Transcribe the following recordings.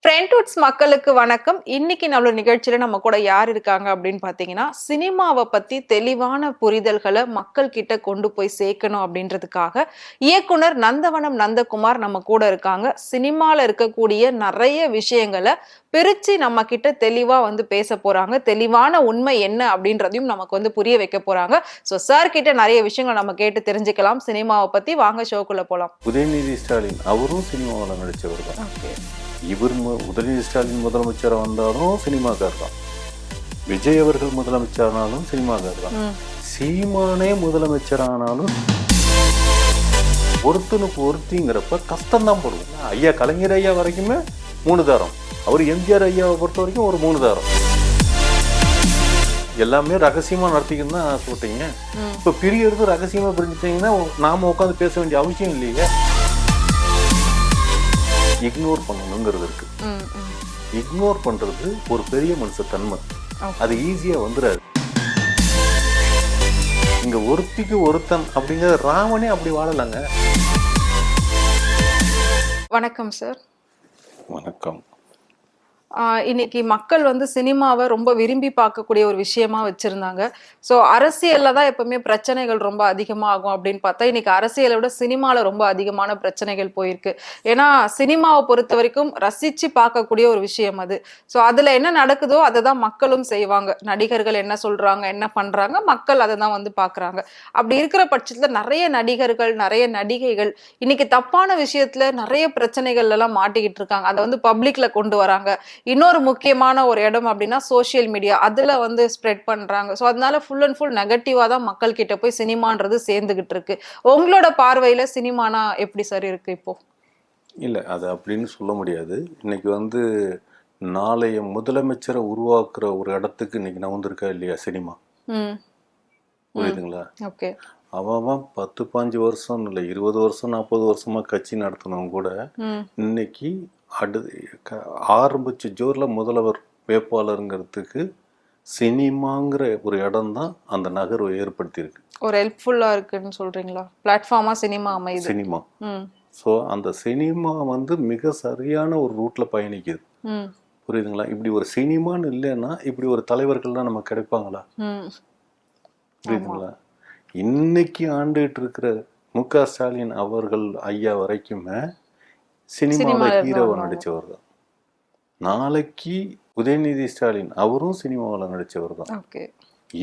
ஃப்ரெண்ட்வுட்ஸ் மக்களுக்கு வணக்கம். இன்னைக்கு நம்மளோட நிகழ்ச்சியில நம்ம கூட யார் இருக்காங்க அப்படின்னு பாத்தீங்கன்னா, சினிமாவை பத்தி தெளிவான புரிதல்களை மக்கள் கிட்ட கொண்டு போய் சேர்க்கணும் அப்படின்றதுக்காக இயக்குனர் நந்தவனம் நந்தகுமார் நம்ம கூட இருக்காங்க. சினிமால இருக்கக்கூடிய நிறைய விஷயங்களை பிரிச்சு நம்ம கிட்ட தெளிவா வந்து பேச போறாங்க. தெளிவான உண்மை என்ன அப்படின்றதையும் நமக்கு வந்து புரிய வைக்க போறாங்க. சோ சார் கிட்ட நிறைய விஷயங்கள் நம்ம கேட்டு தெரிஞ்சுக்கலாம். சினிமாவை பத்தி வாங்க ஷோக்குள்ள போலாம். உதயநிதி ஸ்டாலின் அவரும் சினிமாவில் நடிச்சவர் தான். இவர் உதயநிதி ஸ்டாலின் முதலமைச்சராக வந்தாலும் சினிமாக்கார் தான். விஜய் அவர்கள் முதலமைச்சரானாலும் சினிமாக்கார் தான். சீமானே முதலமைச்சரானாலும் ஒருத்தனுக்கு ஒருத்திங்கிறப்ப கஷ்டம்தான் போடுவோம். ஐயா கலைஞர் ஐயா வரைக்குமே 3 தாரம், அவர் எம்ஜிஆர் ஐயாவை பொறுத்த வரைக்கும் ஒரு 3 தாரம். எல்லாமே ரகசியமா நடத்திக்கணும் தான் சொல்லிட்டீங்க. இப்ப பிரியறது ரகசியமா பிரிஞ்சுட்டீங்கன்னா நாம உட்காந்து பேச வேண்டிய அவசியம் இல்லையே. இக்னோர் பண்ணணுங்கிறது இருக்கு. இக்னோர் பண்றது ஒரு பெரிய மனுஷ தன்மை. அது ஈஸியா வந்துடாது. இங்க ஒருத்திக்கு ஒருத்தன் அப்படிங்கிற ராமனே அப்படி வாழலாங்க. வணக்கம் சார். வணக்கம். இன்னைக்கு மக்கள் வந்து சினிமாவை ரொம்ப விரும்பி பார்க்கக்கூடிய ஒரு விஷயமா வச்சிருந்தாங்க. ஸோ அரசியல்ல தான் எப்பவுமே பிரச்சனைகள் ரொம்ப அதிகமாகும் அப்படின்னு பார்த்தா இன்னைக்கு அரசியலை விட சினிமாவில் ரொம்ப அதிகமான பிரச்சனைகள் போயிருக்கு. ஏன்னா சினிமாவை பொறுத்த வரைக்கும் ரசிச்சு பார்க்கக்கூடிய ஒரு விஷயம் அது. ஸோ அதுல என்ன நடக்குதோ அதை தான் மக்களும் செய்வாங்க. நடிகர்கள் என்ன சொல்றாங்க, என்ன பண்றாங்க, மக்கள் அதை தான் வந்து பார்க்குறாங்க. அப்படி இருக்கிற பட்சத்தில் நிறைய நடிகர்கள், நிறைய நடிகைகள் இன்னைக்கு தப்பான விஷயத்துல நிறைய பிரச்சனைகள் எல்லாம் மாட்டிக்கிட்டு இருக்காங்க. அதை வந்து பப்ளிக்ல கொண்டு வராங்க. இன்னொரு முக்கியமான ஒரு இடம் அப்படின்னா சோசியல் மீடியா, அதுல வந்து ஸ்ப்ரெட் பண்றாங்க. ஸோ அதனால ஃபுல் அண்ட் ஃபுல் நெகட்டிவா தான் மக்கள் கிட்ட போய் சினிமான்றது சேர்ந்துகிட்டு இருக்கு. உங்களோட பார்வையில சினிமானா எப்படி சார் இருக்கு இப்போ? இல்லை, அது அப்படின்னு சொல்ல முடியாது. இன்னைக்கு வந்து நாளைய முதலமைச்சரை உருவாக்குற ஒரு இடத்துக்கு இன்னைக்கு நகர்ந்திருக்கா இல்லையா சினிமா? புரியுதுங்களா? ஓகே. அவன் 10-15 வருஷம் இல்லை, 20 வருஷம் 40 வருஷமா கட்சி நடத்தினவங்க கூட இன்னைக்கு ஆரம்பிச்ச ஜோர்ல முதல்வர் வேட்பாளருங்கிறதுக்கு சினிமாங்கிற ஒரு இடம் தான் அந்த நகர்வை ஏற்படுத்தியிருக்கு. ஒரு ஹெல்ப்ஃபுல்லா இருக்குன்னு சொல்றீங்களா? பிளாட்ஃபார்மா சினிமா அமையுது. சினிமா. ஸோ அந்த சினிமா வந்து மிக சரியான ஒரு ரூட்ல பயணிக்குது. புரியுதுங்களா? இப்படி ஒரு சினிமான்னு இல்லைன்னா இப்படி ஒரு தலைவர்கள்லாம் நமக்கு கிடைப்பாங்களா? புரியுதுங்களா? இன்னைக்கு ஆண்டுகிட்டு இருக்கிற மு.க. ஸ்டாலின் அவர்கள் ஐயா வரைக்குமே சினிமாவில் ஹீரோவை நடிச்சவர் தான். நாளைக்கு உதயநிதி ஸ்டாலின் அவரும் சினிமாவில் நடிச்சவர் தான்.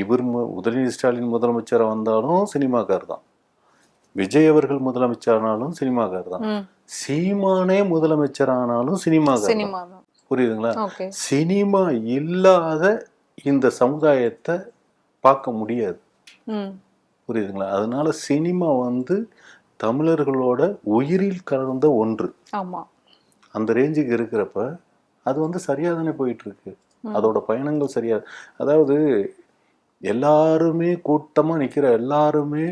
இவர் உதயநிதி ஸ்டாலின் முதலமைச்சராக வந்தாலும் சினிமாக்கார் தான். விஜய் அவர்கள் முதலமைச்சரானாலும் சினிமாக்கார் தான். சீமானே முதலமைச்சரானாலும் சினிமாக்கார் தான். புரியுதுங்களா? சினிமா இல்லாத இந்த சமுதாயத்தை பார்க்க முடியாது. புரியுதுங்களா? அதனால சினிமா வந்து தமிழர்களோட உயிரில் கலந்த ஒன்று. அந்த ரேஞ்சுக்கு இருக்கிறப்ப அது வந்து சரியா தானே போயிட்டு இருக்கு. அதோட பயணங்கள் சரியா. அதாவது எல்லாருமே கூட்டமா நிக்கிற எல்லாருமே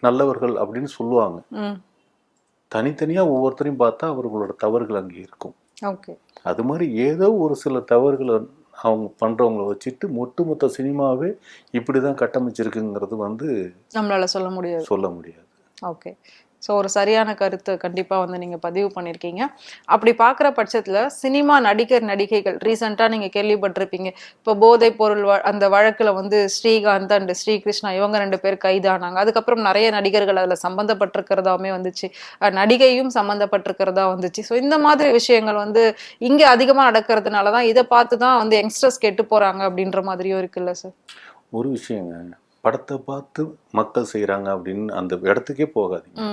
நல்லவர்கள் அப்படின்னு சொல்லுவாங்க. தனித்தனியா ஒவ்வொருத்தரையும் பார்த்தா அவர்களோட தவறுகள் அங்கே இருக்கும். அது மாதிரி ஏதோ ஒரு சில தவறுகளை அவங்க பண்றவங்களை வச்சுட்டு ஒட்டுமொத்த சினிமாவே இப்படிதான் கட்டமைச்சிருக்குங்கிறது வந்து நம்மளால சொல்ல முடியாது. ஓகே. ஸோ ஒரு சரியான கருத்தை கண்டிப்பாக வந்து நீங்கள் பதிவு பண்ணியிருக்கீங்க. அப்படி பார்க்குற பட்சத்தில் சினிமா நடிகர் நடிகைகள் ரீசெண்டாக நீங்கள் கேள்விப்பட்டிருப்பீங்க. இப்போ போதைப் பொருள் அந்த வழக்கில் வந்து ஸ்ரீகாந்த் அண்ட் ஸ்ரீகிருஷ்ணா இவங்க 2 பேர் கைதானாங்க. அதுக்கப்புறம் நிறைய நடிகர்கள் அதில் சம்மந்தப்பட்டிருக்கிறதாவே வந்துச்சு, நடிகையும் சம்மந்தப்பட்டிருக்கிறதா வந்துச்சு. ஸோ இந்த மாதிரி விஷயங்கள் வந்து இங்கே அதிகமாக நடக்கிறதுனால தான் இதை பார்த்து தான் வந்து யங்ஸ்டர்ஸ் கெட்டு போகிறாங்க அப்படின்ற மாதிரியும் இருக்குல்ல சார்? ஒரு விஷயங்க, படத்தை பார்த்து மக்கள் செய்யறாங்க அப்படின்னு அந்த இடத்துக்கே போகாதீங்க.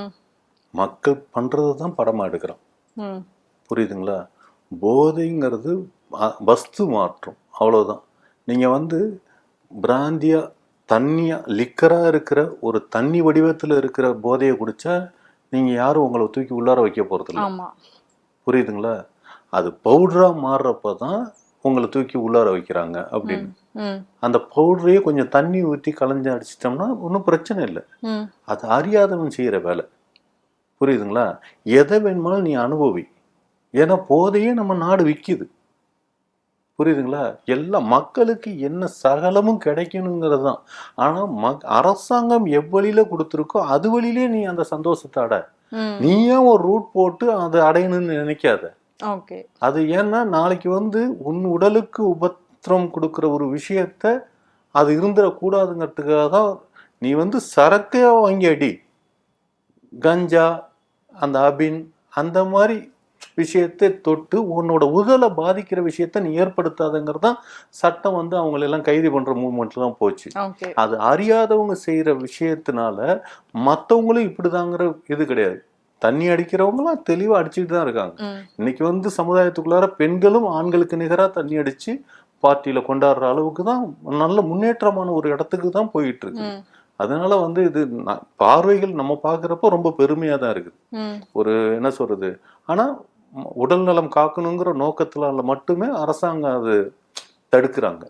மக்கள் பண்றது தான் படமா எடுக்கிறோம். புரியுதுங்களா? போதைங்கிறது வஸ்து மாற்றம், அவ்வளவுதான். நீங்க வந்து பிராந்தியா தண்ணியா லிக்கரா இருக்கிற ஒரு தண்ணி வடிவத்துல இருக்கிற போதையை குடிச்சா நீங்க யாரும் உங்களை தூக்கி உள்ளார வைக்க போறது இல்லை. புரியுதுங்களா? அது பவுடரா மாறுறப்பதான் உங்களை தூக்கி உள்ளார வைக்கிறாங்க அப்படின்னு. அந்த பவுடரையே கொஞ்சம் தண்ணி ஊற்றி கலைஞ்சு அடிச்சிட்டோம்னா ஒன்றும் பிரச்சனை இல்லை. அது அறியாதவன் செய்யற வேலை. புரியுதுங்களா? எதை வேணுமாலும் நீ அனுபவி. ஏன்னா போதையே நம்ம நாடு விற்கிது. புரியுதுங்களா? எல்லா மக்களுக்கு என்ன சகலமும் கிடைக்கணுங்கிறது தான். ஆனா அரசாங்கம் எவ்வழியில கொடுத்துருக்கோ அது வழியிலே நீ அந்த சந்தோஷத்தை அட. நீயே ஒரு ரூட் போட்டு அதை அடையணும்னு நினைக்காத. ஓகே. அது ஏன்னா நாளைக்கு வந்து உன் உடலுக்கு உபத்திரம் கொடுக்குற ஒரு விஷயத்த அது இருந்துடக்கூடாதுங்கிறதுக்காக தான் நீ வந்து சரக்கையா வாங்கி அடி, கஞ்சா, அந்த அபின், அந்த மாதிரி விஷயத்தை தொட்டு உன்னோட உடலை பாதிக்கிற விஷயத்த நீ ஏற்படுத்தாதங்கிறது தான் சட்டம் வந்து அவங்களெல்லாம் கைது பண்ற மூவ்மெண்ட்ல தான் போச்சு. ஓகே. அது அறியாதவங்க செய்யற விஷயத்தினால மற்றவங்களும் இப்படிதாங்கிற இது கிடையாது. தண்ணி அடிக்கிறவங்களாம் தெளிவா அடிச்சுட்டு தான் இருக்காங்க. இன்னைக்கு வந்து சமுதாயத்துக்குள்ளார பெண்களும் ஆண்களுக்கு நிகரா தண்ணி அடிச்சு பார்ட்டியில கொண்டாடுற அளவுக்கு தான் நல்ல முன்னேற்றமான ஒரு இடத்துக்கு தான் போயிட்டு இருக்கு. அதனால வந்து இது பார்வைகள் நம்ம பாக்குறப்ப ரொம்ப பெருமையா தான் இருக்குது. ஒரு என்ன சொல்றது, ஆனா உடல் நலம் காக்கணுங்கிற நோக்கத்துல மட்டுமே அரசாங்கம் அது தடுக்கிறாங்க.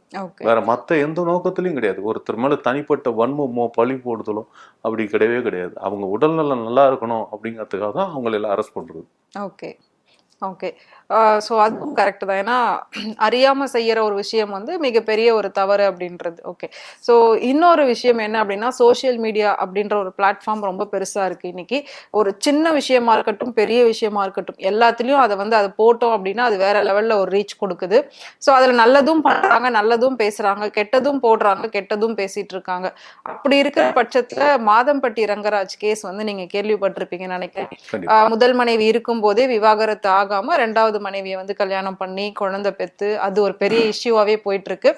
வேற மத்த எந்த நோக்கத்திலயும் கிடையாது. ஒருத்தர் மேல தனிப்பட்ட வன்மமோ பழி போடுதலோ அப்படி கிடையவே கிடையாது. அவங்க உடல் நலம் நல்லா இருக்கணும் அப்படிங்கிறதுக்காக தான் அவங்களை எல்லாம் அரெஸ்ட் பண்றது. ஓகே. ஓகே. ஸோ அதுவும் கரெக்ட் தான். ஏன்னா அறியாம செய்யற ஒரு விஷயம் வந்து மிகப்பெரிய ஒரு தவறு அப்படின்றது. ஓகே. ஸோ இன்னொரு விஷயம் என்ன அப்படின்னா, சோசியல் மீடியா அப்படின்ற ஒரு பிளாட்ஃபார்ம் ரொம்ப பெருசா இருக்கு இன்னைக்கு. ஒரு சின்ன விஷயமா இருக்கட்டும், பெரிய விஷயமா இருக்கட்டும், எல்லாத்துலயும் அதை வந்து அதை போட்டோம் அப்படின்னா அது வேற லெவல்ல ஒரு ரீச் கொடுக்குது. ஸோ அதுல நல்லதும் பண்றாங்க, நல்லதும் பேசுறாங்க, கெட்டதும் போடுறாங்க, கெட்டதும் பேசிட்டு இருக்காங்க. அப்படி இருக்கிற பட்சத்துல மாதம்பட்டி ரங்கராஜ் கேஸ் வந்து நீங்க கேள்விப்பட்டிருப்பீங்கன்னு நினைக்கிறேன். முதல் மனைவி இருக்கும் போதே விவாகரத்து ஆகாம ரெண்டாவது மனைவியை வந்து கல்யாணம் பண்ணி குழந்தை பெத்து அது ஒரு பெரிய இஷ்யூவாவே போயிட்டு இருக்கு.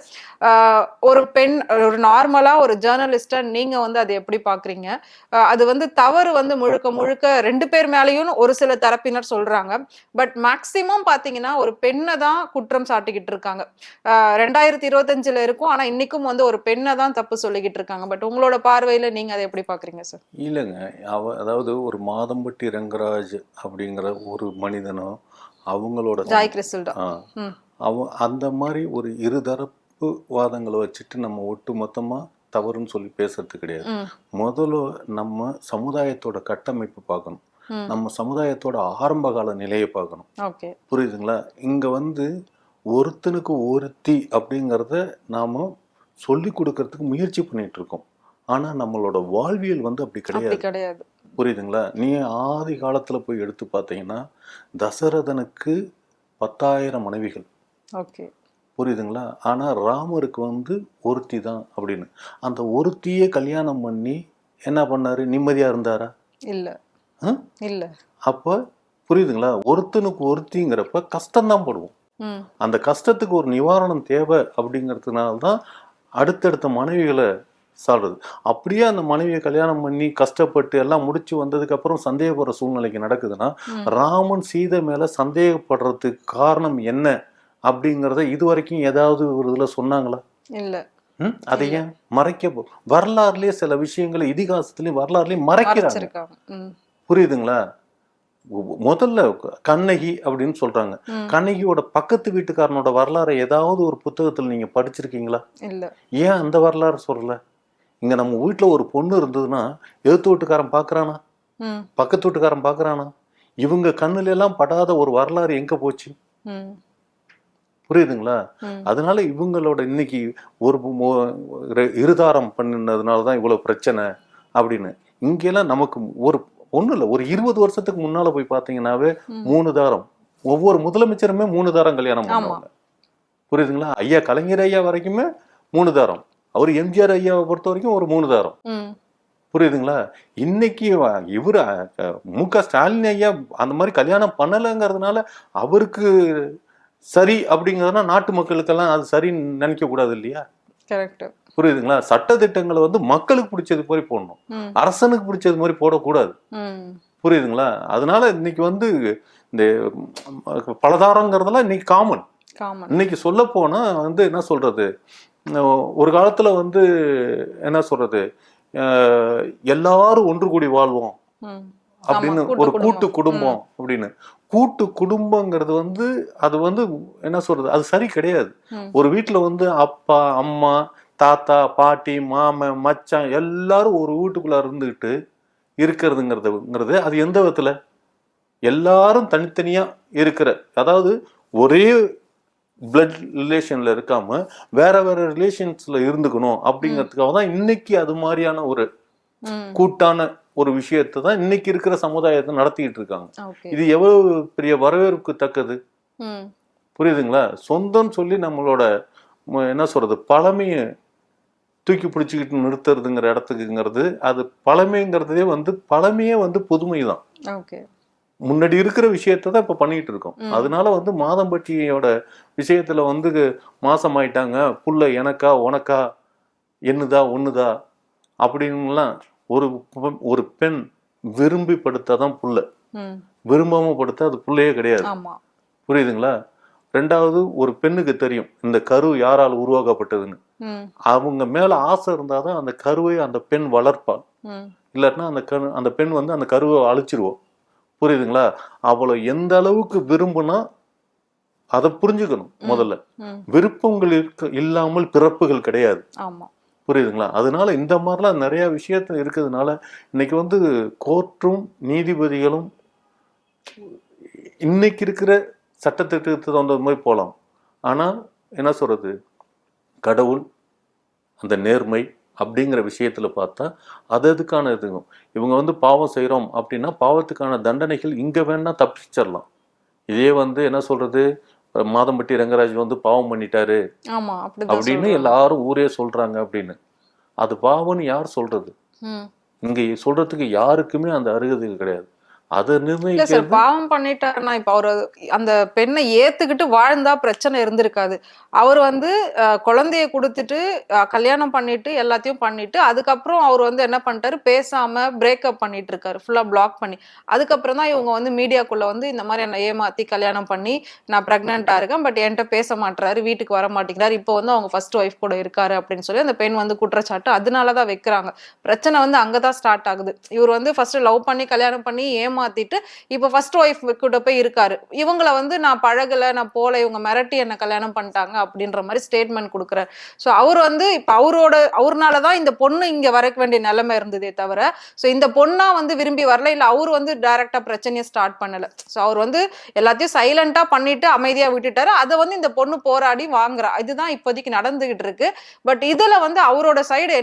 ஒரு பெண், ஒரு நார்மலா ஒரு ஜேர்னலிஸ்டா நீங்க வந்து அதை எப்படி பாக்குறீங்க? அது வந்து தவறு வந்து முழுக்க முழுக்க ரெண்டு பேர் மேலேயும் ஒரு சில தரப்பினர் சொல்றாங்க. பட் மேக்சிமம் பாத்தீங்கன்னா ஒரு பெண்ணை தான் குற்றம் சாட்டிக்கிட்டு இருக்காங்க. 2025 இருக்கும், ஆனா இன்னைக்கும் வந்து ஒரு பெண்ணை தான் தப்பு சொல்லிக்கிட்டு இருக்காங்க. பட் உங்களோட பார்வையில நீங்க அதை எப்படி பாக்குறீங்க சார்? இல்லைங்க, அதாவது ஒரு மாதம்பட்டி ரங்கராஜ் அப்படிங்கிற ஒரு மனிதனோ அவங்களோட ஜாய் கிறிஸ்டல்டா அந்த மாதிரி ஒரு இருதரப்பு வாதங்களை வச்சுட்டு நம்ம ஒட்டு மொத்தமா தவறுன்னு சொல்லி பேசுறது கிடையாது. முதல்ல நம்ம சமுதாயத்தோட கட்டமைப்பு பார்க்கணும். நம்ம சமுதாயத்தோட ஆரம்ப கால நிலையை பார்க்கணும். புரியுதுங்களா? இங்க வந்து ஒருத்தனுக்கு ஒருத்தி அப்படிங்கிறத நாம சொல்லி கொடுக்கறதுக்கு முயற்சி பண்ணிட்டு இருக்கோம். ஆனா நம்மளோட வாழ்வியல் வந்து அப்படி கிடையாது. புரியுதுங்களா? நீ ஆதி காலத்துல போய் எடுத்து பார்த்தீங்கன்னா தசரதனுக்கு 10,000 மனைவிகள். புரியுதுங்களா? ஆனா ராமருக்கு வந்து ஒருத்தி தான் அப்படின்னு. அந்த ஒருத்தியே கல்யாணம் பண்ணி என்ன பண்ணாரு? நிம்மதியா இருந்தாரா? இல்ல. அப்ப புரியுதுங்களா? ஒருத்தனுக்கு ஒருத்திங்கிறப்ப கஷ்டம்தான் படுவோம். அந்த கஷ்டத்துக்கு ஒரு நிவாரணம் தேவை அப்படிங்கிறதுனால்தான் அடுத்தடுத்த மனைவிகளை சாடுறது. அப்படியே அந்த மனைவியை கல்யாணம் பண்ணி கஷ்டப்பட்டு எல்லாம் முடிச்சு வந்ததுக்கு அப்புறம் சந்தேகப்படுற சூழ்நிலைக்கு நடக்குதுன்னா, ராமன் சீதை மேல சந்தேகப்படுறதுக்கு காரணம் என்ன அப்படிங்கறத இதுவரைக்கும் ஏதாவது ஒரு இதுல சொன்னாங்களா? இல்ல. அதை ஏன் மறைக்க வரலாறுலயே சில விஷயங்களை இதிகாசத்துலயும் வரலாறுலயும் மறைக்கிறாங்க. புரியுதுங்களா? முதல்ல கண்ணகி அப்படின்னு சொல்றாங்க. கண்ணகியோட பக்கத்து வீட்டுக்காரனோட வரலாறை ஏதாவது ஒரு புத்தகத்துல நீங்க படிச்சிருக்கீங்களா? இல்ல. ஏன் அந்த வரலாறு சொல்லல? இங்க நம்ம வீட்டுல ஒரு பொண்ணு இருந்ததுன்னா எழுத்து வீட்டுக்காரன் பாக்குறானா? பக்கத்து வீட்டுக்காரன் பாக்குறானா? இவங்க கண்ணுல எல்லாம் படாத ஒரு வரலாறு எங்க போச்சு? புரியுதுங்களா? அதனால இவங்களோட இன்னைக்கு ஒரு இருதாரம் பண்ணினதுனாலதான் இவ்வளவு பிரச்சனை அப்படின்னு. இங்கெல்லாம் நமக்கு ஒண்ணு இல்ல, ஒரு 20 வருஷத்துக்கு முன்னால போய் பாத்தீங்கன்னாவே 3 தாரம். ஒவ்வொரு முதலமைச்சருமே 3 தாரம் கல்யாணம் பண்ணுவாங்க. புரியுதுங்களா? ஐயா கலைஞர் ஐயா வரைக்குமே 3 தாரம். அவர் எம்ஜிஆர் ஐயாவை பொறுத்த வரைக்கும் ஒரு 3 தாரம். புரியுதுங்களா? இன்னைக்கு இவரு மு.க. ஸ்டாலின் ஐயா அந்த மாதிரி கல்யாணம் பண்ணலங்கிறதுனால அவருக்கு சரி அப்படிங்கிறதுனா நாட்டு மக்களுக்கெல்லாம் அது சரின்னு நினைக்க கூடாது இல்லையா? புரியுதுங்களா? சட்ட திட்டங்களை வந்து மக்களுக்கு பிடிச்சது மாதிரி போடணும், அரசனுக்கு பிடிச்சது மாதிரி போடக்கூடாது. புரியுதுங்களா? அதனால இன்னைக்கு வந்து இந்த பலதாரங்கிறதெல்லாம் இன்னைக்கு காமன். இன்னைக்கு சொல்ல போனா வந்து என்ன சொல்றது, ஒரு காலத்துல வந்து என்ன சொல்றது, எல்லாரும் ஒன்று கூடி வாழ்வோம் அப்படின்னு ஒரு கூட்டு குடும்பம் அப்படின்னு. கூட்டு குடும்பங்கிறது வந்து அது வந்து என்ன சொல்றது, அது சரி கிடையாது. ஒரு வீட்டுல வந்து அப்பா அம்மா தாத்தா பாட்டி மாமன் மச்சான் எல்லாரும் ஒரு வீட்டுக்குள்ள இருந்துகிட்டு இருக்கிறதுங்கிறது அது எந்த விதத்துல? எல்லாரும் தனித்தனியா இருக்கிற, அதாவது ஒரே பிளட் ரிலேஷன்ல இருக்காம வேற வேற ரிலேஷன்ஸ்ல இருந்துக்கணும் அப்படிங்கிறதுக்காக தான் இன்னைக்கு அது மாதிரியான ஒரு கூட்டான ஒரு விஷயத்தை தான் இன்னைக்கு இருக்கிற சமுதாயத்தை நடத்திட்டு இருக்காங்க. ஓகே. இது எவ்வளவு பெரிய வரவேற்பு தக்கது. ம். புரியுதுங்களா? சொந்தம் சொல்லி நம்மளோட என்ன சொல்றது பழமையை தூக்கி பிடிச்சிக்கிட்டு நிறுத்துறதுங்கிற இடத்துக்குங்கிறது, அது பழமைங்கிறதே வந்து பழமையே வந்து புதுமை தான். ஓகே. முன்னாடி இருக்கிற விஷயத்தை தான் இப்ப பண்ணிட்டு இருக்கோம். அதனால வந்து மாதம்பட்டியோட விஷயத்துல வந்து மாசம் ஆயிட்டாங்க, புள்ள எனக்கா உனக்கா என்னதா ஒண்ணுதா அப்படின்னுலாம் ஒரு பெண் விரும்பி படுத்தாதான் புள்ள, ம். விரும்பாம படுத்தா அது புள்ளையே கிடையாது. ஆமா. புரியுதுங்களா? ரெண்டாவது, ஒரு பெண்ணுக்கு தெரியும் இந்த கரு யாரால் உருவாக்கப்பட்டதுன்னு. ம். அவங்க மேல ஆசை இருந்தாதான் அந்த கருவை அந்த பெண் வளர்ப்பாள். ம். இல்லாட்டினா அந்த பெண் வந்து அந்த கருவை அழிச்சிருவோம். புரியுதுங்களா? அவளை எந்த அளவுக்கு விரும்புனா அதை புரிஞ்சுக்கணும் முதல்ல. ம். விருப்பங்கள் இல்லாமல் பிறப்புகள் கிடையாது. ஆமா. புரியுதுங்களா? அதனால இந்த மாதிரிலாம் நிறைய விஷயத்துல இருக்கிறதுனால இன்னைக்கு வந்து கோர்ட்டும் நீதிபதிகளும் இன்னைக்கு இருக்கிற சட்டத்திட்டத்துக்கு தகுந்த மாதிரி போகலாம். ஆனா என்ன சொல்றது, கடவுள் அந்த நேர்மை அப்படிங்கிற விஷயத்துல பார்த்தா அதுக்கான இதுங்க. இவங்க வந்து பாவம் செய்யறோம் அப்படின்னா பாவத்துக்கான தண்டனைகள் இங்க வேணா தப்பிச்சிடலாம். இதே வந்து என்ன சொல்றது, மாதம்பட்டி ரங்கராஜ் வந்து பாவம் பண்ணிட்டாரு ஆமா. அப்படிதான் அப்படின்னு சொல்றாங்க. எல்லாரும் ஊரே சொல்றாங்க அப்படின்னு. அது பாவம்னு யார் சொல்றது? ம். இங்க சொல்றதுக்கு யாருக்குமே அந்த அருகதை கிடையாது. அதை இல்ல சார், நிர்ணயிக்கிறது. பாவம் பண்ணிட்டாருன்னா இப்ப அவரு அந்த பெண்ணை ஏத்துக்கிட்டு வாழ்ந்தா பிரச்சனை இருந்திருக்காது. அவர் வந்து குழந்தைய கொடுத்துட்டு கல்யாணம் பண்ணிட்டு எல்லாத்தையும் பண்ணிட்டு அதுக்கப்புறம் அவர் வந்து என்ன பண்ணிட்டாரு, பேசாம பிரேக்கப் பண்ணிட்டு இருக்காரு, ஃபுல்லா பிளாக் பண்ணி. அதுக்கப்புறம் தான் இவங்க வந்து மீடியாக்குள்ள வந்து இந்த மாதிரி என்ன ஏமாத்தி கல்யாணம் பண்ணி நான் பிரெக்னெண்டா இருக்கேன், பட் என்கிட்ட பேச மாட்டாரு, வீட்டுக்கு வர மாட்டேங்கிறாரு, இப்போ வந்து அவங்க ஃபர்ஸ்ட் ஒய்ஃப் கூட இருக்காரு அப்படின்னு சொல்லி அந்த பெண் வந்து குற்றச்சாட்டு அதனாலதான் வைக்கிறாங்க. பிரச்சனை வந்து அங்கதான் ஸ்டார்ட் ஆகுது. இவர் வந்து ஃபர்ஸ்ட் லவ் பண்ணி கல்யாணம் பண்ணி ஏமாத்திட்டு இப்ப ஃபர்ஸ்ட் ஒய்ஃப் கூட போய் இருக்காரு. இவங்கள வந்து நான் பழகல, நான் போல, இவங்க மிரட்டி என்ன கல்யாணம் பண்ணிட்டாங்க அப்படின்ற மாதிரி ஸ்டேட்மெண்ட் கொடுக்குறாரு. சோ அவர் வந்து இப்ப அவர்னாலதான் இந்த பொண்ணு இங்க வர வேண்டிய நிலைமை இருந்ததே தவிர, சோ இந்த பொண்ணா வந்து விரும்பி வரல, இல்ல அவரு வந்து டைரக்டா பிரச்சனையை ஸ்டார்ட் பண்ணல. சோ அவர் வந்து எல்லாத்தையும் சைலண்டா பண்ணிட்டு அமைதியா விட்டுட்டாரு. அதை வந்து இந்த பொண்ணு போராடி வாங்குறா. இதுதான் இப்போதைக்கு நடந்துகிட்டு இருக்கு. பட் இதுல வந்து அவரோட சைடு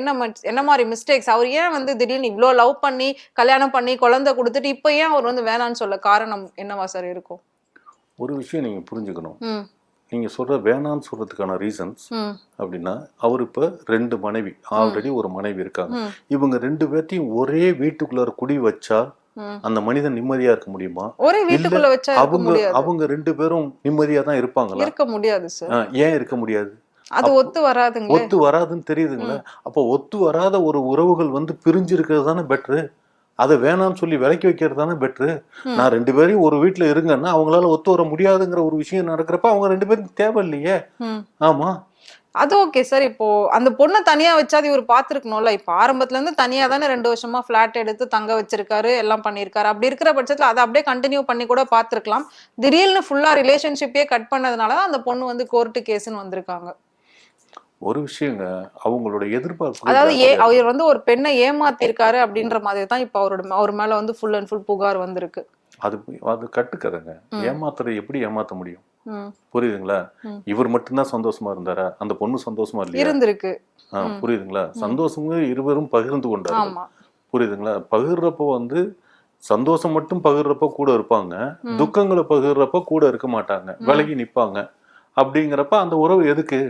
என்ன மாதிரி மிஸ்டேக்ஸ், அவர் ஏன் வந்து திடீர்னு இவ்வளோ லவ் பண்ணி கல்யாணம் பண்ணி குழந்தை கொடுத்துட்டு இப்ப ஏன் அவர் வந்து வேணான்னு சொல்ல காரணம் என்னவா சார் இருக்கும்? ஒரு விஷயம் நீங்க புரிஞ்சுக்கணும். ம். நீங்க சொல்ற வேணான்னு சொல்றதுக்கான ரீசன்ஸ் ம். அப்படின்னா, அவர் இப்ப 2 மனைவி, ஆல்ரெடி ஒரு மனைவி இருக்காங்க. ம். இவங்க 2 பேர்த்தையும் ஒரே வீட்டுக்குள்ளார குடி வச்சா ம். அந்த மனிதன் நிம்மதியா இருக்க முடியுமா? ஒரே இல்ல வீட்டுக்குள்ள வச்சா இருக்க முடியாது. அவங்க 2 பேரும் நிம்மதியா தான் இருப்பாங்களா? இருக்க முடியாது சார். ஏன் இருக்க முடியாது? அது ஒத்து வராதுங்களே. ஒத்து வராதுன்னு தெரியுதுங்களா? அப்போ ஒத்து வராத ஒரு உறவுகள் வந்து பிரிஞ்சு இருக்கிறது தானே பெட்ரு. அதை வேணாம்னு சொல்லி விலக்கி வைக்கிறது தானே பெட்ரு. நான் 2 பேரையும் ஒரு வீட்டுல இருங்கன்னா அவங்களால ஒத்து வர முடியாதுங்கிற ஒரு விஷயம் நடக்கிறப்ப அவங்க 2 பேரும் தேவை இல்லையே. ஆமா, அது ஓகே சார். இப்போ அந்த பொண்ணை தனியா வச்சாது இவர் பாத்துருக்கணும்ல. இப்ப ஆரம்பத்துல இருந்து தனியா தானே 2 வருஷமா பிளாட் எடுத்து தங்க வச்சிருக்காரு, எல்லாம் பண்ணிருக்காரு. அப்படி இருக்கிற பட்சத்துல அதை அப்படியே கண்டினியூ பண்ணி கூட பாத்துருக்கலாம். திடீர்னு ஃபுல்லா ரிலேஷன்ஷிப்பே கட் பண்ணதுனாலதான் அந்த பொண்ணு வந்து கோர்ட்டு கேஸ்ன்னு வந்திருக்காங்க. ஒரு விஷயங்க, அவங்களோட எதிர்பார்ப்பு அதாவது அவர் வந்து ஒரு பெண்ணை ஏமாத்திருக்காரு அப்படின்ற மாதிரி தான் இப்ப அவர் மேல வந்து ஃபுல் அண்ட் ஃபுல் புகார் வந்திருக்கு. அது கட்டுக்கதைங்க. ஏமாத்துறது எப்படி ஏமாத்த முடியும்? புரியுதுங்களா? இவர் மட்டும்தான் சந்தோஷமா இருந்தாரா? அந்த பொண்ணு சந்தோஷமா இல்லையா? இருந்திருக்கு. புரியுதுங்களா? சந்தோஷமும் இருவரும் பகிர்ந்து கொண்டாரு. புரியுதுங்களா? பகிர்றப்போ வந்து சந்தோஷம் மட்டும் பகிர்றப்ப கூட இருப்பாங்க, துக்கங்களை பகிர்றப்ப கூட இருக்க மாட்டாங்க, விலகி நிப்பாங்க. அப்படிங்கிறப்ப அந்த உறவு எதுக்கு?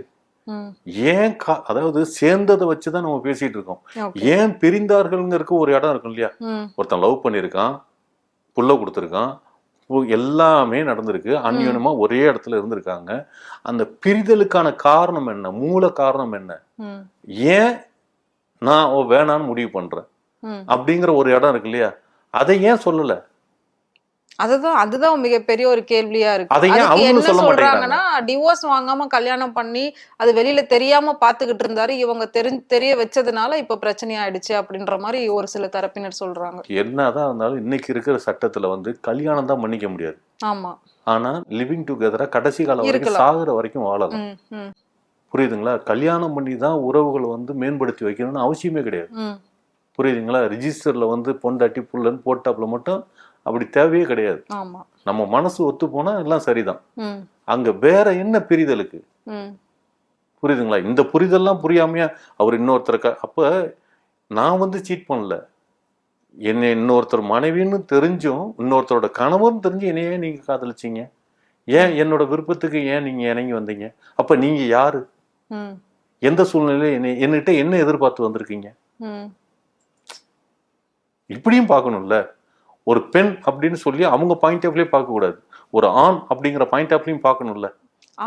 ஏன் அதாவது சேர்ந்ததை வச்சுதான் நம்ம பேசிட்டு இருக்கோம். ஏன் பிரிந்தார்கள்ங்கிறதுக்கு ஒரு இடம் இருக்கும் இல்லையா? ஒருத்தன் லவ் பண்ணிருக்கான், புள்ள கொடுத்துருக்கான், எல்லாமே நடந்திருக்கு, அந்யோன்யமா ஒரே இடத்துல இருந்திருக்காங்க. அந்த பிரிதலுக்கான காரணம் என்ன? மூல காரணம் என்ன? ஏன் நான் வேணான்னு முடிவு பண்றேன் அப்படிங்கிற ஒரு இடம் இருக்கு இல்லையா? அதை ஏன் சொல்லல? அதுதான் மிகப்பெரிய ஒரு கேள்வியா இருக்கு. என்ன சொல்றாங்கன்னா, டிவோர்ஸ் வாங்காம கல்யாணம் பண்ணி அது வெளியில தெரியாம பாத்துக்கிட்டு இருந்தாரு, இவங்க தெரிய வச்சதுனால இப்ப பிரச்சனை ஆயிடுச்சு அப்படின்ற மாதிரி ஒரு சில தரப்பினர் சொல்றாங்க. என்னதான் இருந்தாலும் இன்னைக்கு இருக்கிற சட்டத்துல வந்து கல்யாணம் தான் பண்ணிக்க முடியாது. ஆமா. ஆனா லிவிங் டுகெதரா கடைசி காலம் வரைக்கும் சாகுற வரைக்கும் வாழலாம். புரியுதுங்களா? கல்யாணம் பண்ணி தான் உறவுகளை வந்து மேம்படுத்தி வைக்கணும்னு அவசியமே கிடையாது. புரியுதுங்களா? ரிஜிஸ்டர்ல வந்து பொண்டாட்டி புள்ளன்னு போட்டாப்புல மட்டும் அப்படி தேவையே கிடையாது. நம்ம மனசு ஒத்து போனா எல்லாம் சரிதான். அங்க வேற என்ன பிரிதலுக்கு? புரியுதுங்களா? இந்த புரிதல்லாம் புரியாமையா அவர் இன்னொருத்தருக்கு அப்ப நான் வந்து சீட் பண்ணல, என்ன இன்னொருத்தர் மனைவின்னு தெரிஞ்சும் இன்னொருத்தரோட கணவன் தெரிஞ்சு என்னையே நீங்க காதலிச்சீங்க, ஏன் என்னோட விருப்பத்துக்கு ஏன் நீங்க இணங்கி வந்தீங்க? அப்ப நீங்க யாரு? ம் எந்த சூழ்நிலையில என்னகிட்ட என்ன எதிர்பார்த்து வந்திருக்கீங்க? ம் இப்படியும் பார்க்கணும்ல. ஒரு பெண் அப்படின்னு சொல்லி அவங்க பாயிண்ட் ஆஃப்லயே பார்க்க கூடாது, ஒரு ஆண் அப்படிங்கிற பாயிண்ட் ஆஃப்லயும் பார்க்கணும்ல.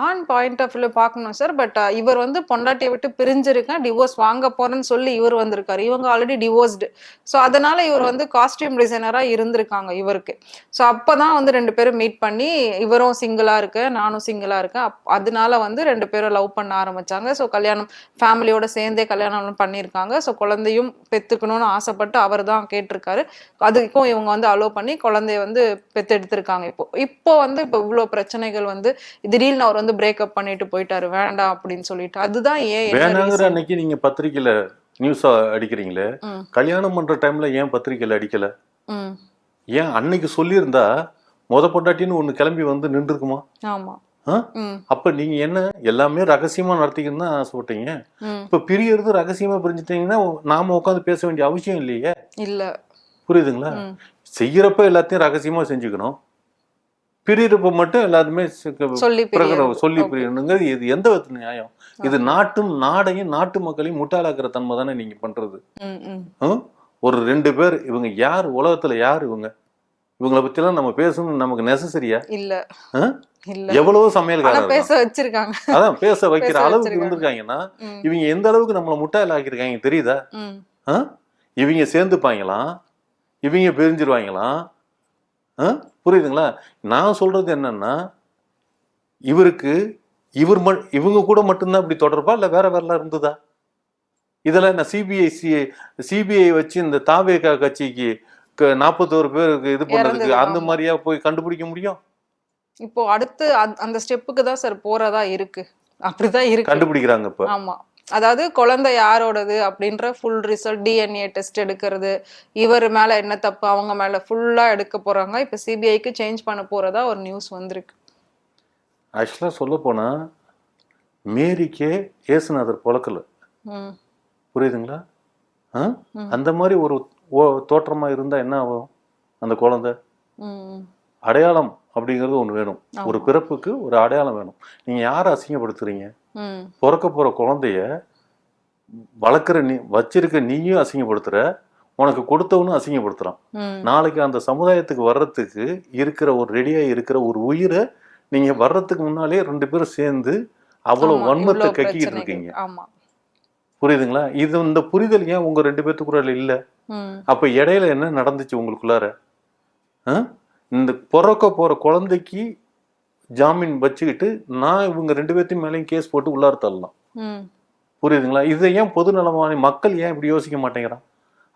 ஆன் பாயிண்ட் ஆஃப் வியூல பார்க்கணும் சார். பட் இவர் வந்து பொண்டாட்டியை விட்டு பிரிஞ்சிருக்கேன், டிவோர்ஸ் வாங்க போறேன்னு சொல்லி இவர் வந்திருக்காரு. இவங்க ஆல்ரெடி டிவோர்ஸ்டு. ஸோ அதனால இவர் வந்து காஸ்டியூம் டிசைனரா இருந்திருக்காங்க இவருக்கு. ஸோ அப்பதான் வந்து 2 பேரும் மீட் பண்ணி, இவரும் சிங்கிளா இருக்கு, நானும் சிங்கிளா இருக்கேன். அதனால வந்து 2 பேரும் லவ் பண்ண ஆரம்பிச்சாங்க. ஸோ கல்யாணம் ஃபேமிலியோட சேர்ந்தே கல்யாணம் பண்ணியிருக்காங்க. ஸோ குழந்தையும் பெத்துக்கணும்னு ஆசைப்பட்டு அவர் தான் கேட்டிருக்காரு. அதுக்கும் இவங்க வந்து அலோவ் பண்ணி குழந்தைய வந்து பெத்தெடுத்திருக்காங்க. இப்போ வந்து இப்போ இவ்வளவு பிரச்சனைகள் வந்து திடீர்னு அவர் வந்து பிரேக்கப் பண்ணிட்டு போயிட்டாரு, வேண்டாம் அப்படின்னு சொல்லிட்டு. அதுதான் ஏன் வேணாங்கிற அன்னைக்கு நீங்க பத்திரிக்கையில நியூஸ் அடிக்கிறீங்களே, கல்யாணம் பண்ற டைம்ல ஏன் பத்திரிக்கையில அடிக்கல? ஏன் அன்னைக்கு சொல்லியிருந்தா பொண்டாட்டின்னு ஒண்ணு கிளம்பி வந்து நின்றுக்குமா? ஆமா. அப்ப நீங்க என்ன எல்லாமே ரகசியமா நடத்திக்கணும்னு தான் ஆசைப்பட்டீங்க. இப்ப பிரியறது ரகசியமா பிரிஞ்சுட்டீங்கன்னா நாம உட்காந்து பேச வேண்டிய அவசியம் இல்லையே. இல்ல, புரியுதுங்களா? செய்யறப்ப எல்லாத்தையும் ரகசியமா செஞ்சுக்கணும், பிரியறப்ப மட்டும் எல்லாருமே சொல்லி பிரியணுங்கிறது இது எந்த விதத்துல நியாயம்? இது நாடையும் நாட்டு மக்களையும் முட்டாளாக்குற தன்மை தானே நீங்க பண்றது. ஒரு 2 பேர், இவங்க யார் உலகத்துல, யார் இவங்களை பத்தி எல்லாம் நம்ம பேசணும் நமக்கு நெசசரியா? இல்ல. எவ்வளவு சமையல்காரர் பேச வச்சிருக்காங்க, அதான் பேச வைக்கிற அளவுக்கு இருந்திருக்காங்கன்னா இவங்க எந்த அளவுக்கு நம்மளை முட்டாளாக்கிருக்காங்க தெரியுதா? இவங்க சேர்ந்துப்பாங்களாம், இவங்க பிரிஞ்சிருவாங்களாம். புரியுதுங்களா? நான் சொல்றது என்னன்னா, இவங்க கூட மட்டும்தான் இப்படி தொடர்பா, இல்ல வேற வேறலாம் இருந்ததா? இதெல்லாம் என்ன சிபிஐ வச்சு இந்த தாவேகா கட்சிக்கு 41 பேருக்கு இது பண்ணதுக்கு அந்த மாதிரியா போய் கண்டுபிடிக்க முடியும்? இப்போ அடுத்து அந்த ஸ்டெப்புக்கு தான் சார் போறதா இருக்கு. அப்படிதான் இருக்கு, கண்டுபிடிக்கிறாங்க இப்ப. ஆமா, அதாவது குழந்தை யாரோடது அப்படின்ற ஃபுல் ரிசல்ட், டிஎன்ஏ டெஸ்ட் எடுக்கிறது, இவர் மேல என்ன தப்பு அவங்க மேல ஃபுல்லா எடுக்க போறாங்க. இப்ப சிபிஐக்கு சேஞ்ச் பண்ண போறதா ஒரு நியூஸ் வந்திருக்கு. ஆக்சுவலா சொல்ல போனா மேரிக்கே ஏசுநாதர் பொழக்கல, புரியுதுங்களா? அந்த மாதிரி ஒரு தோற்றமா இருந்தா என்ன ஆகும் அந்த குழந்தை? அடையாளம் அப்படிங்கிறது ஒண்ணு வேணும், ஒரு பிறப்புக்கு ஒரு அடையாளம் வேணும். நீங்க யாரை அசிங்கப்படுத்துறீங்க? பிறக்க போற குழந்தைய வளர்க்குற வச்சிருக்க நீயும் அசிங்கப்படுத்துற, உனக்கு கொடுத்தவனும் அசிங்கப்படுத்துறான். நாளைக்கு அந்த சமுதாயத்துக்கு வர்றதுக்கு இருக்கிற ஒரு ரெடியா இருக்கிற ஒரு உயிரை நீங்க வர்றதுக்கு முன்னாலே 2 பேரும் சேர்ந்து அவ்வளவு வன்மத்தை கக்கிட்டு இருக்கீங்க. புரியுதுங்களா? இந்த புரிதல் ஏன் உங்க 2 பேத்துக்குள்ள இல்ல? அப்ப இடையில என்ன நடந்துச்சு உங்களுக்குள்ளார? இந்த பிறக்க போற குழந்தைக்கு ஜாமீன் வச்சுக்கிட்டு நான் இவங்க 2 பேர்த்தையும் மேலேயும் கேஸ் போட்டு உள்ளார தள்ளலாம். புரியுதுங்களா? இதை ஏன் பொது நலமான மக்கள் ஏன் இப்படி யோசிக்க மாட்டேங்கிறான்?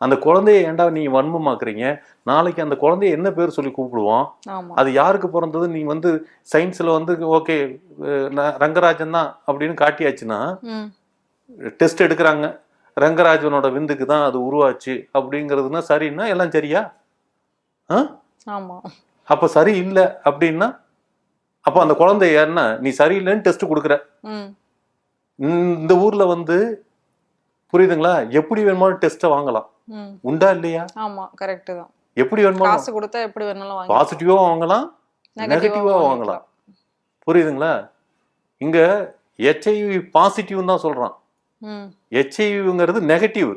அந்த குழந்தைய ஏன்டா நீங்க வன்மமாக்குறீங்க? நாளைக்கு அந்த குழந்தைய என்ன பேர் சொல்லி கூப்பிடுவான்? அது யாருக்கு பிறந்தது? நீ வந்து சயின்ஸ்ல வந்து ஓகே ரங்கராஜன் தான் அப்படின்னு காட்டியாச்சுன்னா, டெஸ்ட் எடுக்கிறாங்க, ரங்கராஜனோட விந்துக்கு தான் அது உருவாச்சு அப்படிங்கிறதுனா சரின்னா எல்லாம் சரியா? அப்ப சரி இல்லை அப்படின்னா அப்ப அந்த குழந்தை யாருன்னா நீ சரியில்லைன்னு டெஸ்ட் கொடுக்குற. இந்த ஊர்ல வந்து புரியுதுங்களா, எப்படி வேணுமாலும் டெஸ்ட வாங்கலாம், உண்டா இல்லையா? ஆமா, கரெக்ட் தான். எப்படி வேணுமாலும் காசு கொடுத்தா எப்படி வேணாலும் வாங்கலாம், பாசிட்டிவா வாங்கலாம், நெகட்டிவா வாங்கலாம். புரியுதுங்களா? இங்க ஹெச்ஐவி பாசிட்டிவ் தான் சொல்றான், ஹெச்ஐவிங்கிறது நெகட்டிவ்.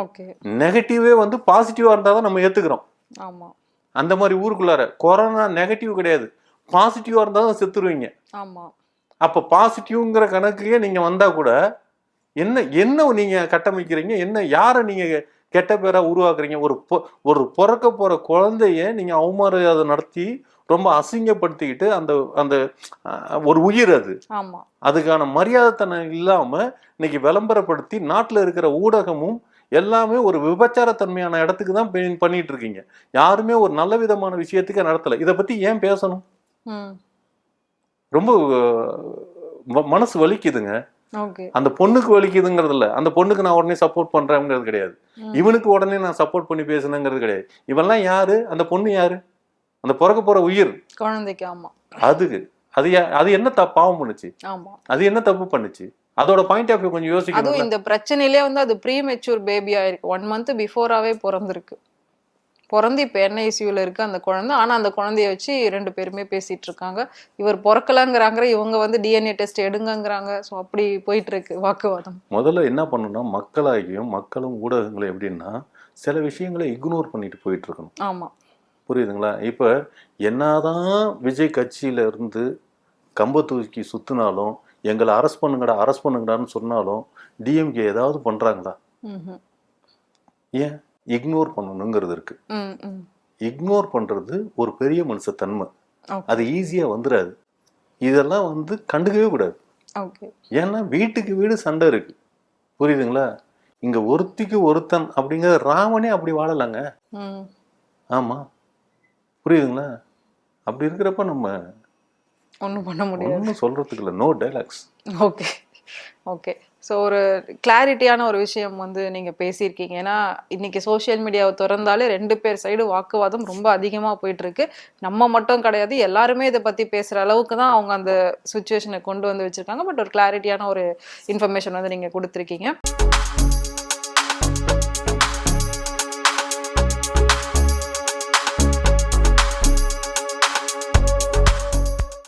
ஓகே, நெகட்டிவே வந்து பாசிட்டிவா இருந்தா தான் நம்ம ஏத்துக்கிறோம். ஆமா, அந்த மாதிரி ஊருக்குள்ளார கொரோனா நெகட்டிவ் கிடையாது, பாசிட்டிவா இருந்தா தான் செத்துருவீங்க. ஆமா, அப்ப பாசிட்டிவ்ங்கிற கணக்குலயே நீங்க வந்தா கூட என்ன நீங்க கட்டமைக்கிறீங்க? என்ன யாரை நீங்க கெட்ட பேரா உருவாக்குறீங்க? ஒரு பிறக்க போற குழந்தைய நீங்க அவமரியாதை நடத்தி ரொம்ப அசிங்கப்படுத்திக்கிட்டு அந்த அந்த ஒரு உயிர் அது, அதுக்கான மரியாதை இல்லாம இன்னைக்கு விளம்பரப்படுத்தி நாட்டுல இருக்கிற ஊடகமும் எல்லாமே ஒரு விபச்சாரத்தன்மையான இடத்துக்கு தான் பண்ணிட்டு இருக்கீங்க. யாருமே ஒரு நல்ல விதமான விஷயத்துக்கு நடத்தல. இதை பத்தி ஏன் பேசணும்? ரொம்ப மனசு வலிக்குதுங்க. அந்த பொண்ணுக்கு வலிக்குதுங்கிறது இல்ல, அந்த பொண்ணுக்கு நான் உடனே சப்போர்ட் பண்றேங்கிறது கிடையாது, இவனுக்கு உடனே நான் சப்போர்ட் பண்ணி பேசணுங்கிறது கிடையாது. இவெல்லாம் யாரு? அந்த பொண்ணு யாரு? அந்த பிறக்க போற உயிர் குழந்தைக்கு. ஆமா, அது என்ன பாவம் பண்ணுச்சு? அது என்ன தப்பு பண்ணுச்சு? அதோட பாயிண்ட் ஆஃப் வியூ கொஞ்சம் யோசிக்கணும். இந்த பிரச்சனையிலே வந்து அது ப்ரீமெச்சூர் பேபியா இருக்கு, 1 மந்த் பிஃபோராவே பிறந்திருக்கு. பிறந்து இப்போ NICUல இருக்கு அந்த குழந்தை. ஆனா அந்த குழந்தைய வச்சு 2 பேருமே பேசிட்டு இருக்காங்க. இவர் பிறக்கலங்கிறாங்க, இவங்க வந்து DNA டெஸ்ட் எடுங்கங்கிறாங்க. ஸோ அப்படி போயிட்டு இருக்கு வாக்குவாதம். முதல்ல என்ன பண்ணணும்னா மக்களாகியும் மக்களும் ஊடகங்களும் எப்படின்னா சில விஷயங்களை இக்னோர் பண்ணிட்டு போயிட்டு இருக்கணும். ஆமா. புரியுதுங்களா? இப்போ என்னதான் விஜய் கட்சியில இருந்து கம்ப தூக்கி சுத்தினாலும் எங்களை அரெஸ்ட் பண்ணுங்கடான்னு சொன்னாலும் டிஎம்கே ஏதாவது பண்றாங்களா? ம்ஹும். ஏன் இக்னோர் பண்ணணுங்கிறது இருக்கு. ம், ம். இக்னோர் பண்றது ஒரு பெரிய மனுஷ தன்மை. ஓகே. அது ஈஸியா வந்துடாது. இதெல்லாம் வந்து கண்டுக்கவே கூடாது. ஓகே. ஏன்னா வீட்டுக்கு வீடு சண்டை இருக்கு. புரியுதுங்களா? இங்க ஒருத்திக்கு ஒருத்தன் அப்படிங்கிற ராமனே அப்படி வாழலாங்க. ம். ஆமா, புரியுதுங்களா? அப்படி இருக்கிறப்ப நம்ம ஒண்ணும் பண்ண முடியாது. ஒன்றும் சொல்றதுக்கு இல்லை. No dialogues. Okay. Okay. So ஒரு கிளாரிட்டியான ஒரு விஷயம் வந்து நீங்க பேசியிருக்கீங்க. ஏன்னா இன்னைக்கு சோஷியல் மீடியாவை திறந்தாலே 2 பேர் சைடு வாக்குவாதம் ரொம்ப அதிகமா போயிட்டு இருக்கு. நம்ம மட்டும் கிடையாது, எல்லாருமே இதை பத்தி பேசுற அளவுக்கு தான் அவங்க அந்த சுச்சுவேஷனை கொண்டு வந்து வச்சிருக்காங்க. பட் ஒரு கிளாரிட்டியான ஒரு இன்ஃபர்மேஷன் வந்து நீங்க கொடுத்துருக்கீங்க.